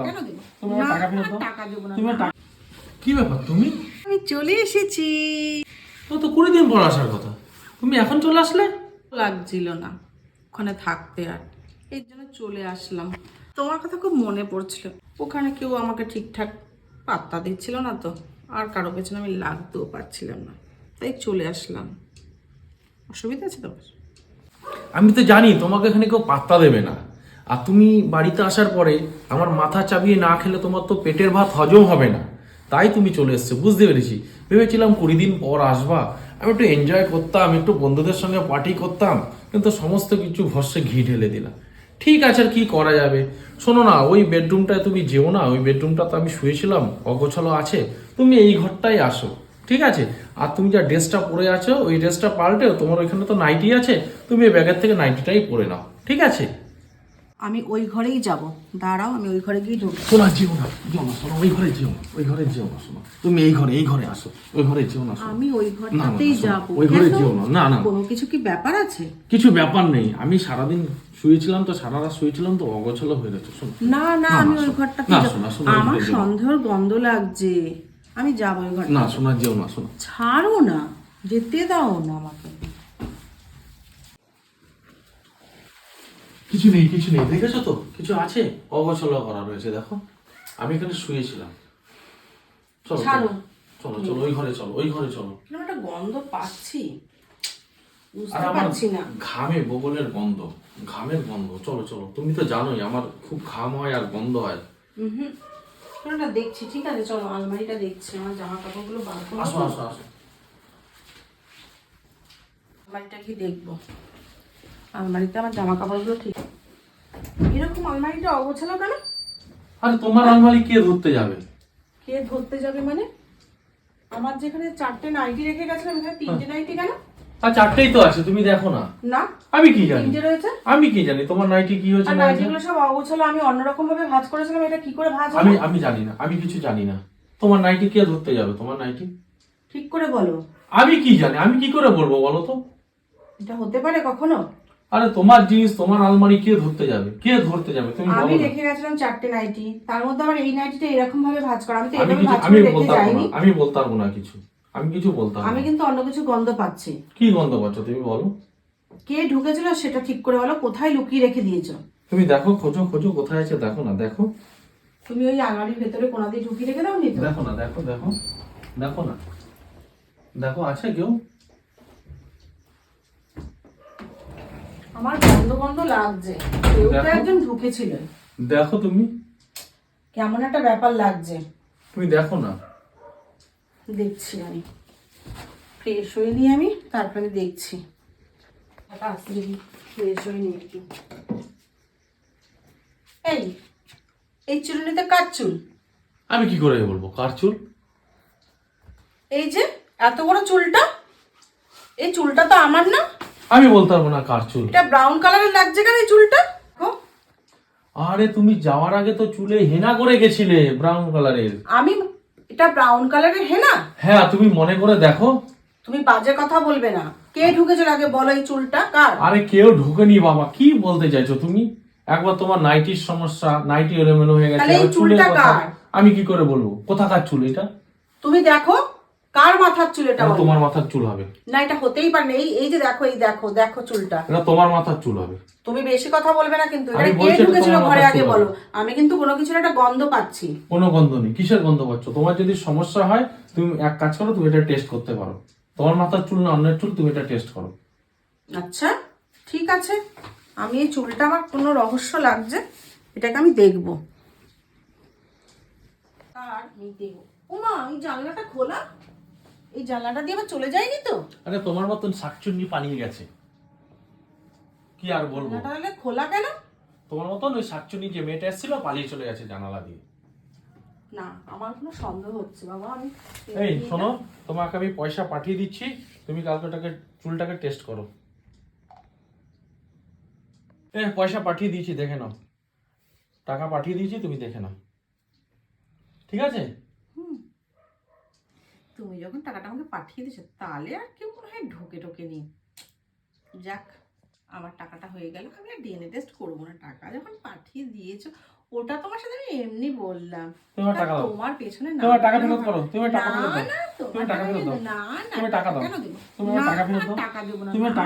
কেন দেব? তুমি আমার টাকা ফেরত দাও। টাকা দেব না। তুমি কি ব্যাপার তুমি? আমি চলে এসেছি। তো 20 দিন পর আসার কথা, তুমি এখন চলে আসলে? লাগছিল না ওখানে থাকতে, আর এই জন্য চলে আসলাম। তোমার কথা খুব মনে পড়ছিল। ওখানে কেউ আমাকে ঠিকঠাক পাত্তা দিচ্ছিল না, তো আর কারো পেছনে আমি লাগতেও পারছিলাম না, তাই চলে আসলাম। অসুবিধা আছে তোমার? আমি তো জানি তোমাকে এখানে কেউ পাত্তা দেবে না, আর তুমি বাড়িতে আসার পরে আমার মাথা চাবিয়ে না খেলে তোমার তো পেটের ভাত হজম হবে না, তাই তুমি চলে এসছো, বুঝতে পেরেছি। ভেবেছিলাম 20 দিন পর আসবা, আমি একটু এনজয় করতাম, একটু বন্ধুদের সঙ্গে পার্টি করতাম, কিন্তু সমস্ত কিছু ভরসে ঘি ঢেলে দিলাম। ঠিক আছে, আর কি করা যাবে। শোনো না, ওই বেডরুমটায় তুমি যেও না, ওই বেডরুমটা তো আমি শুয়েছিলাম, অগোছালো আছে, তুমি এই ঘরটাই আসো, ঠিক আছে? আর তুমি যা ড্রেসটা পরে আছো ওই ড্রেসটা পাল্টেও, তোমার ওইখানে তো নাইটি আছে, তুমি এই ব্যাগের থেকে নাইটিটাই পরে নাও, ঠিক আছে? আমি ওই ঘরেই যাব, দাঁড়াও, আমি ওই ঘরে গিয়ে ঢুকবো। শোনা, যেও না, যেও না, শোনো, ওই ঘরে যেও না, ওই ঘরে যেও না, শোনো, তুমি এই ঘরে আসো, ওই ঘরে যেও না, শোনো। আমি ওই না, না, ঘরটাতেই শোনো, যাব। ওই ঘরে যেও না, না, না, কোনো কিছু কি ব্যাপার আছে? কিছু ব্যাপার নেই, আমি সারাদিন শুয়েছিলাম তো, সারা রাত শুয়েছিলাম তো, অগোছালো হয়ে গেছে, শোনো। না না, না, আমি না, ওই শোনো, ঘরটাতে না, যাব। শোনো, শোনো, ওই আমার ঘরে যেও না। সন্দেহের গন্ধ লাগছে, আমি যাব ওই ঘরটা। না, শোনা, যেও না, শোনো। ছাড়ো না, যেতে দাও না আমাকে। কিছু নেই, কিছু নেই, দেখেছো তো কিছু আছে? অগোছালো করা রয়েছে, দেখো, আমি এখানে শুয়েছিলাম। চলো, ছাড়ো। চলো, চলো, ওই ঘরে চলো, ওই ঘরে চলো। কিরকম একটা গন্ধ পাচ্ছি, আর বুঝতে আমার পারছি না। ঘামে বগলের গন্ধ, ঘামের গন্ধ। চলো, চলো, তুমি তো জানোই আমার খুব ঘাম হয় আর গন্ধ হয়। হুম, কোনটা দেখছি, ঠিক আছে চলো, আলমারিটা দেখছি, আমার জামা কাপড়গুলো বার করবো। আসো, আসো, আসো। আলমারিটা কি দেখবো? আলমারিতে আমার জামা কাপড়গুলো ঠিক। এরকম আলমারিটা অগোছালো কেন? আরে তোমার আলমারি কে ধরতে যাবে? কে ধরতে যাবে মানে? আমার যেখানে 4টে নাইটি রেখে গেছিলাম, এখানে 3টে নাইটি কেন? আর 4টেই তো আছে, তুমি দেখো না। না, আমি কি জানি? 3টে রয়েছে। আমি কি জানি তোমার নাইটি কি হয়েছে আর না হয়েছে? নাইটিগুলো সব অগোছালো, আমি অন্যরকম ভাবে ভাঁজ করেছিলাম, এটা কি করে ভাঁজ আমি হলো? আমি জানি না, আমি কিছু জানি না। তোমার নাইটি কে ধরতে যাবে? তোমার নাইটি ঠিক করে বলো। আমি কি জানি? আমি কি করে বলবো বলো তো? এটা হতে পারে কখনো? আরে তোমার জিনিস, তোমার আলমারি কে ধরতে যাবে? কে ধরতে যাবে তুমি আমি বলো না। রেখে গেছিলাম 4টে নাইটি, তার মধ্যে আমার এই নাইটিটা এরকম ভাবে ভাঁজ করা, আমি তো আমি এভাবে কিছু, ভাঁজ আমি করে রেখে বলতে পারবো যাইনি। না, আমি বলতে পারবো না কিছু, আমি কিছু বলতে পারবো আমি না। কিন্তু অন্য কিছু গন্ধ পাচ্ছি। কি গন্ধ পাচ্ছ তুমি বলো? কে ঢুকেছিল সেটা ঠিক করে বলো, কোথায় লুকিয়ে রেখে দিয়েছো? তুমি দেখো, খোঁজো, খোঁজো, কোথায় আছে দেখো না, দেখো, তুমি ওই আলমারির ভেতরে কোনা দিয়ে ঢুকিয়ে রেখে দাওনি তো? দেখো না, দেখো, দেখো, দেখো না, দেখো, আছে কেউ? আমার গন্ধ গন্ধ লাগছে, কেউ তো দেখো। একজন ঢুকেছিল। দেখো তুমি, কেমন একটা ব্যাপার লাগছে। তুমি দেখো না। দেখছি আমি, ফ্রেশ হয়ে নিয়ে আমি তারপরে দেখছি। ফ্রেশ হয়ে নিয়ে একটু। এই এই চুলনিতে কার চুল? আমি কি করে বলবো কার চুল? এই যে এত বড় চুলটা, এই চুলটা তো আমার না। আমি বলতে পারবো না কার চুল। এটা ব্রাউন কালারের লাগছে কেন এই চুলটা? আরে তুমি যাওয়ার আগে তো চুলে হেনা করে গেছিলে ব্রাউন কালারের। আমি, এটা ব্রাউন কালারের হেনা? হ্যাঁ, তুমি মনে করে দেখো। তুমি বাজে কথা বলবে না। কে ঢুকেছিল আগে বলো, এই চুলটা কার? আরে কেউ ঢুকেনি বাবা, কি বলতে চাইছো তুমি? একবার তোমার নাইটির সমস্যা, নাইটি এলোমেলো হয়ে গেছে, তাহলে এই আবার চুলের চুলটা কথা। কার? আমি কি করে বলবো কোথাকার চুল এটা? তুমি দেখো কার মাথার চুল এটা বলো। তোমার মাথার চুল হবে না, এটা হতেই পারে না। এই এই যে দেখো, এই দেখো, দেখো চুলটা। এটা তোমার মাথার চুল হবে। তুমি বেশি কথা বলবে না কিন্তু। আমি এটা কে বলছি এটা ঢুকেছিল তোমার ঘরে মাথার আগে চুল বলো। হবে। আমি কিন্তু কোনো কিছুর একটা গন্ধ পাচ্ছি। কোনো গন্ধ নেই, কিসের গন্ধ পাচ্ছ? তোমার যদি সমস্যা হয় তুমি এক কাজ করো, তুমি এটা টেস্ট করতে পারো। তোমার মাথার চুল না অন্যের চুল, তুমি এটা টেস্ট করো। আচ্ছা ঠিক আছে, আমি এই চুলটা, আমার কোনো রহস্য লাগছে, এটাকে আমি দেখবো। আর আমি দেখবো। ওমা, এই জানলাটা খোলা, এই জানলাটা দিয়ে আবার চলে যায়নি তো? আরে তোমার মতন শাকচুন্নি পালিয়ে গেছে, কি আর বলবো। জানলাটা তাহলে খোলা কেন? তোমার মতন ওই শাকচুন্নি যে মেয়েটা এসেছিল পালিয়ে চলে গেছে জানালা দিয়ে। না, আমার কোনো সন্দেহ হচ্ছে বাবা। আমি এই শোনো, তোমাকে আমি পয়সা পাঠিয়ে দিচ্ছি, তুমি কালকে চুলটাকে টেস্ট করো। পয়সা পাঠিয়ে দিয়েছি, দেখে নাও। টাকা পাঠিয়ে দিয়েছি, তুমি দেখে নাও, ঠিক আছে? তুমি যখন টাকাটা আমাকে পাঠিয়ে দিয়েছো, তাহলে আর কেউ মনে হয় ঢোকে ঢোকে নি। যাক, আমার টাকাটা হয়ে গেল, আমি আর ডিএনএ টেস্ট করবো না। টাকা যখন পাঠিয়ে দিয়েছো, ওটা তোমার সাথে আমি এমনি বললাম। তুমি আমার টাকা দাও। তোমার পেছনে না, তুমি আমার টাকা ফেরত করো, তুমি আমার টাকা না ফেরত দাও। না, তুমি টাকা ফেরত দাও। না না, তুমি টাকা দাও। কেন দেবো? তুমি আমার না, টাকা ফেরত দাও। টাকা দেবো না, তুমি আমার না।